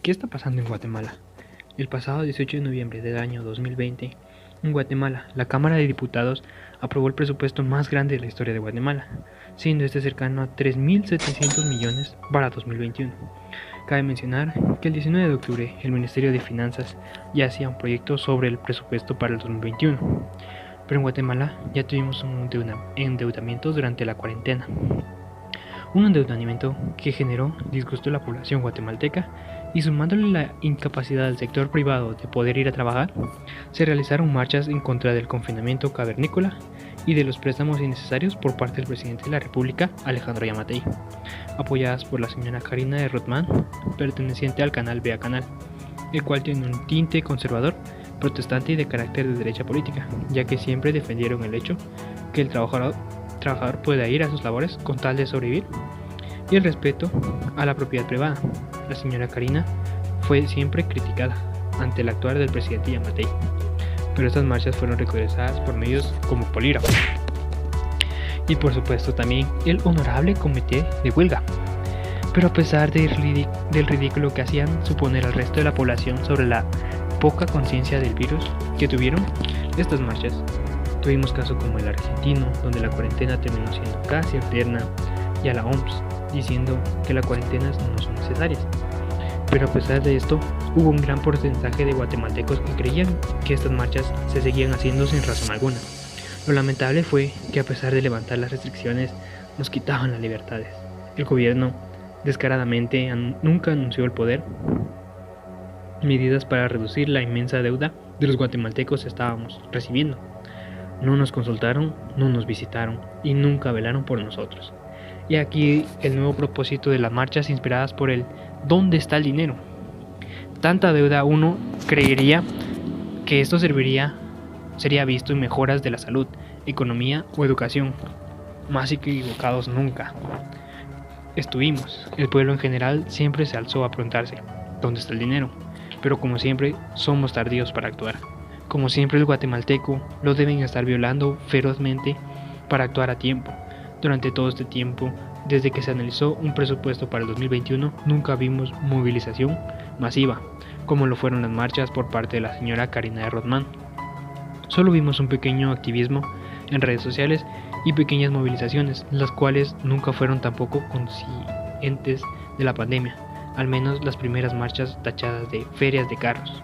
¿Qué está pasando en Guatemala? El pasado 18 de noviembre del año 2020, en Guatemala, la Cámara de Diputados aprobó el presupuesto más grande de la historia de Guatemala, siendo este cercano a 3.700 millones para 2021. Cabe mencionar que el 19 de octubre el Ministerio de Finanzas ya hacía un proyecto sobre el presupuesto para el 2021, pero en Guatemala ya tuvimos un endeudamiento durante la cuarentena. Un endeudamiento que generó disgusto a la población guatemalteca y sumándole la incapacidad del sector privado de poder ir a trabajar, se realizaron marchas en contra del confinamiento cavernícola y de los préstamos innecesarios por parte del presidente de la República, Alejandro Yamatei, apoyadas por la señora Karina de Rotman, perteneciente al canal Vea Canal, el cual tiene un tinte conservador, protestante y de carácter de derecha política, ya que siempre defendieron el hecho que el trabajador pueda ir a sus labores con tal de sobrevivir y el respeto a la propiedad privada. La señora Karina fue siempre criticada ante el actuar del presidente Yamatei, pero estas marchas fueron recordadas por medios como Polígrafo y por supuesto también el honorable comité de huelga. Pero a pesar del ridículo que hacían suponer al resto de la población sobre la poca conciencia del virus que tuvieron estas marchas, tuvimos casos como el argentino, donde la cuarentena terminó siendo casi eterna, y a la OMS diciendo que las cuarentenas no son necesarias. Pero a pesar de esto, hubo un gran porcentaje de guatemaltecos que creían que estas marchas se seguían haciendo sin razón alguna. Lo lamentable fue que a pesar de levantar las restricciones, nos quitaban las libertades. El gobierno descaradamente nunca anunció el poder medidas para reducir la inmensa deuda de los guatemaltecos que estábamos recibiendo. No nos consultaron, no nos visitaron y nunca velaron por nosotros. Y aquí el nuevo propósito de las marchas inspiradas por el ¿dónde está el dinero? Tanta deuda, uno creería que esto sería visto en mejoras de la salud, economía o educación. Más equivocados nunca estuvimos. El pueblo en general siempre se alzó a preguntarse ¿dónde está el dinero? Pero como siempre somos tardíos para actuar. Como siempre el guatemalteco lo deben estar violando ferozmente para actuar a tiempo. Durante todo este tiempo, desde que se analizó un presupuesto para el 2021, nunca vimos movilización masiva, como lo fueron las marchas por parte de la señora Karina de Rotman. Solo vimos un pequeño activismo en redes sociales y pequeñas movilizaciones, las cuales nunca fueron tampoco conscientes de la pandemia. Al menos las primeras marchas tachadas de ferias de carros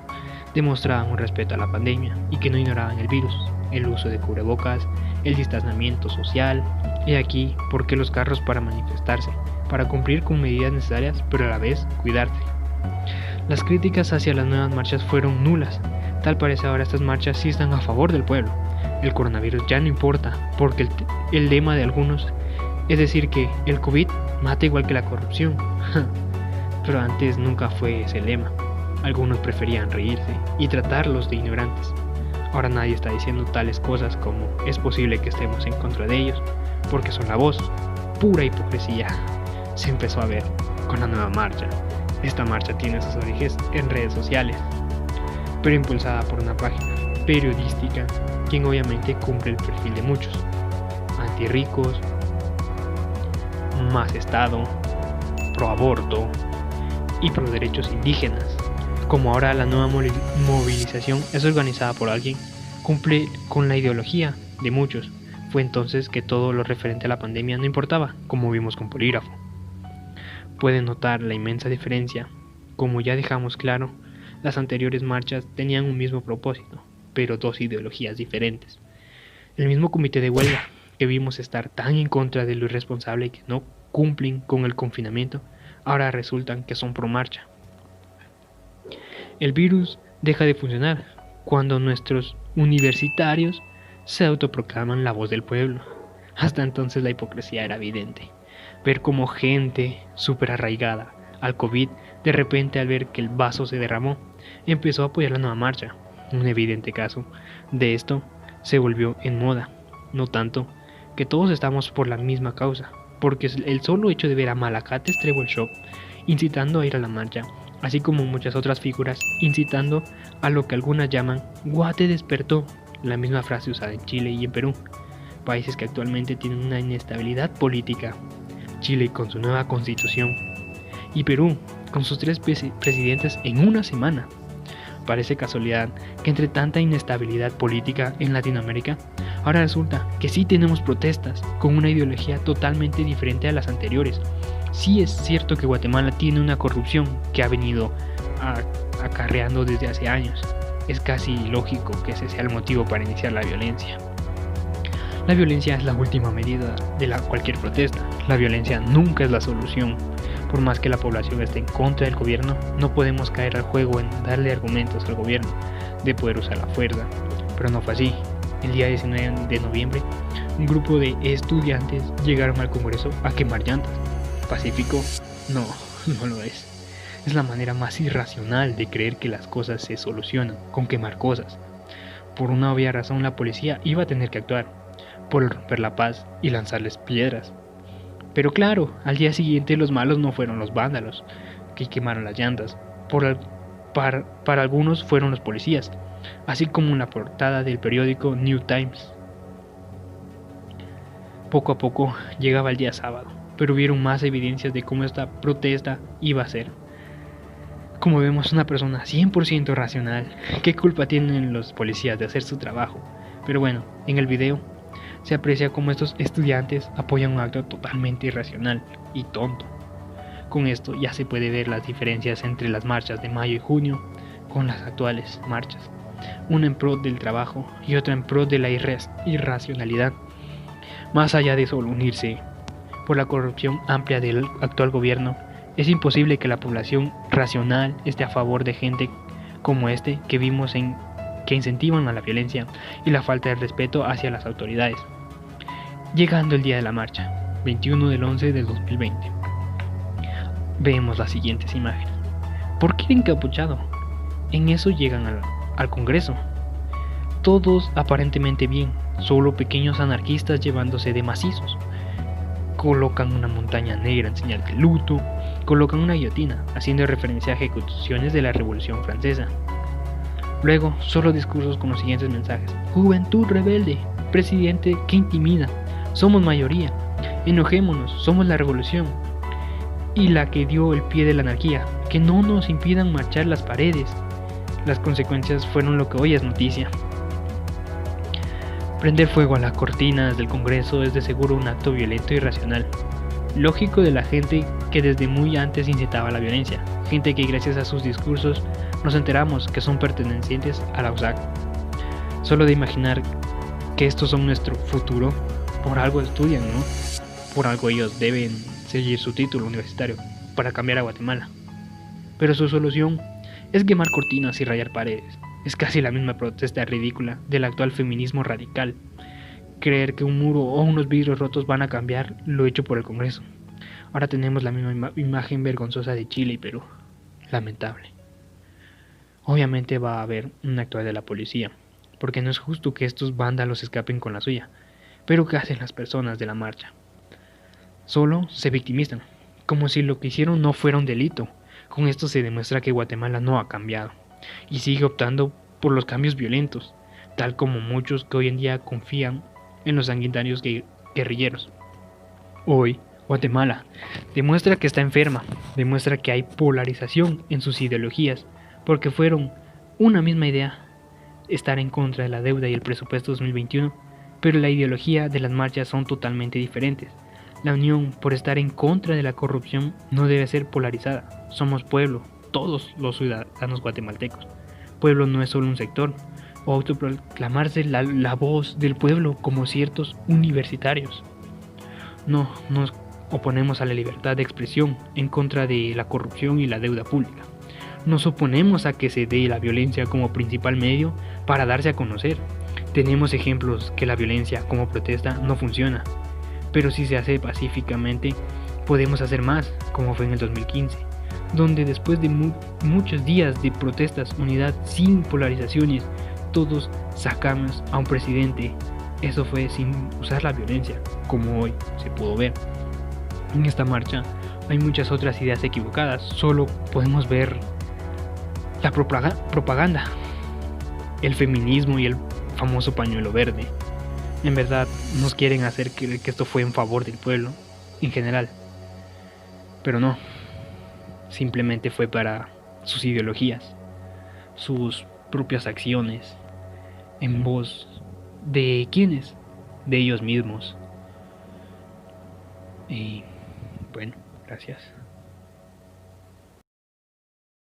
demostraban un respeto a la pandemia y que no ignoraban el virus, el uso de cubrebocas, el distanciamiento social. Y aquí, ¿por qué los carros? Para manifestarse, para cumplir con medidas necesarias, pero a la vez cuidarse. Las críticas hacia las nuevas marchas fueron nulas. Tal parece ahora estas marchas sí están a favor del pueblo. El coronavirus ya no importa, porque el lema de algunos es decir que el COVID mata igual que la corrupción. Pero antes nunca fue ese lema. Algunos preferían reírse y tratarlos de ignorantes. Ahora nadie está diciendo tales cosas como es posible que estemos en contra de ellos, porque son la voz. Pura hipocresía se empezó a ver con la nueva marcha. Esta marcha tiene sus orígenes en redes sociales, pero impulsada por una página periodística, quien obviamente cumple el perfil de muchos: antirricos, más Estado, pro aborto y pro derechos indígenas. Como ahora la nueva movilización es organizada por alguien, cumple con la ideología de muchos. Fue entonces que todo lo referente a la pandemia no importaba, como vimos con Polígrafo. Pueden notar la inmensa diferencia. Como ya dejamos claro, las anteriores marchas tenían un mismo propósito, pero dos ideologías diferentes. El mismo comité de huelga que vimos estar tan en contra de lo irresponsable que no cumplen con el confinamiento, ahora resultan que son pro marcha. El virus deja de funcionar cuando nuestros universitarios se autoproclaman la voz del pueblo. Hasta entonces la hipocresía era evidente. Ver como gente súper arraigada al COVID, de repente al ver que el vaso se derramó, empezó a apoyar la nueva marcha. Un evidente caso de esto se volvió en moda. No tanto que todos estamos por la misma causa, porque el solo hecho de ver a Malacates Trébol Shock incitando a ir a la marcha, así como muchas otras figuras incitando a lo que algunas llaman Guate despertó, la misma frase usada en Chile y en Perú, países que actualmente tienen una inestabilidad política. Chile con su nueva constitución y Perú con sus 3 presidentes en una semana. Parece casualidad que entre tanta inestabilidad política en Latinoamérica, ahora resulta que sí tenemos protestas con una ideología totalmente diferente a las anteriores. Sí es cierto que Guatemala tiene una corrupción que ha venido acarreando desde hace años. Es casi ilógico que ese sea el motivo para iniciar la violencia. La violencia es la última medida de cualquier protesta. La violencia nunca es la solución. Por más que la población esté en contra del gobierno, no podemos caer al juego en darle argumentos al gobierno de poder usar la fuerza. Pero no fue así. El día 19 de noviembre, un grupo de estudiantes llegaron al Congreso a quemar llantas. ¿Pacífico? No, no lo es. Es la manera más irracional de creer que las cosas se solucionan con quemar cosas. Por una obvia razón, la policía iba a tener que actuar, por romper la paz y lanzarles piedras. Pero claro, al día siguiente los malos no fueron los vándalos que quemaron las llantas. Para algunos fueron los policías, así como en la portada del periódico New Times. Poco a poco llegaba el día sábado, pero hubieron más evidencias de cómo esta protesta iba a ser. Como vemos, una persona 100% racional. ¿Qué culpa tienen los policías de hacer su trabajo? Pero bueno, en el video se aprecia cómo estos estudiantes apoyan un acto totalmente irracional y tonto. Con esto ya se puede ver las diferencias entre las marchas de mayo y junio con las actuales marchas. Una en pro del trabajo y otra en pro de la irracionalidad. Más allá de solo unirse por la corrupción amplia del actual gobierno, es imposible que la población racional esté a favor de gente como que vimos que incentivan a la violencia y la falta de respeto hacia las autoridades. Llegando el día de la marcha, 21 del 11 del 2020, vemos las siguientes imágenes. ¿Por qué ir encapuchado? En eso llegan al Congreso. Todos aparentemente bien, solo pequeños anarquistas llevándose de macizos. Colocan una montaña negra en señal de luto, colocan una guillotina, haciendo referencia a ejecuciones de la Revolución Francesa. Luego, solo discursos con los siguientes mensajes: juventud rebelde, presidente que intimida, somos mayoría, enojémonos, somos la revolución. Y la que dio el pie de la anarquía, que no nos impidan marchar las paredes. Las consecuencias fueron lo que hoy es noticia. Prender fuego a las cortinas del Congreso es de seguro un acto violento y irracional. Lógico de la gente que desde muy antes incitaba a la violencia, gente que gracias a sus discursos nos enteramos que son pertenecientes a la USAC. Solo de imaginar que estos son nuestro futuro, por algo estudian, ¿no? Por algo ellos deben seguir su título universitario para cambiar a Guatemala. Pero su solución es quemar cortinas y rayar paredes. Es casi la misma protesta ridícula del actual feminismo radical. Creer que un muro o unos vidrios rotos van a cambiar lo hecho por el Congreso. Ahora tenemos la misma imagen vergonzosa de Chile y Perú. Lamentable. Obviamente va a haber un actuar de la policía, porque no es justo que estos vándalos escapen con la suya. Pero ¿qué hacen las personas de la marcha? Solo se victimizan, como si lo que hicieron no fuera un delito. Con esto se demuestra que Guatemala no ha cambiado y sigue optando por los cambios violentos, tal como muchos que hoy en día confían en los sanguinarios guerrilleros. Hoy, Guatemala demuestra que está enferma, demuestra que hay polarización en sus ideologías, porque fueron una misma idea, estar en contra de la deuda y el presupuesto 2021, pero la ideología de las marchas son totalmente diferentes. La unión por estar en contra de la corrupción no debe ser polarizada. Somos pueblo, todos los ciudadanos guatemaltecos. Pueblo no es solo un sector, o autoproclamarse la voz del pueblo como ciertos universitarios. No nos oponemos a la libertad de expresión en contra de la corrupción y la deuda pública. Nos oponemos a que se dé la violencia como principal medio para darse a conocer. Tenemos ejemplos que la violencia como protesta no funciona, pero si se hace pacíficamente podemos hacer más, como fue en el 2015, donde después de muchos días de protestas, unidad sin polarizaciones, todos sacamos a un presidente. Eso fue sin usar la violencia, como hoy se pudo ver. En esta marcha hay muchas otras ideas equivocadas, solo podemos ver la propaganda, el feminismo y el famoso pañuelo verde. En verdad nos quieren hacer creer que esto fue en favor del pueblo en general, pero no. simplemente fue para sus ideologías, sus propias acciones, en voz de ¿quiénes? De ellos mismos. Y bueno, gracias.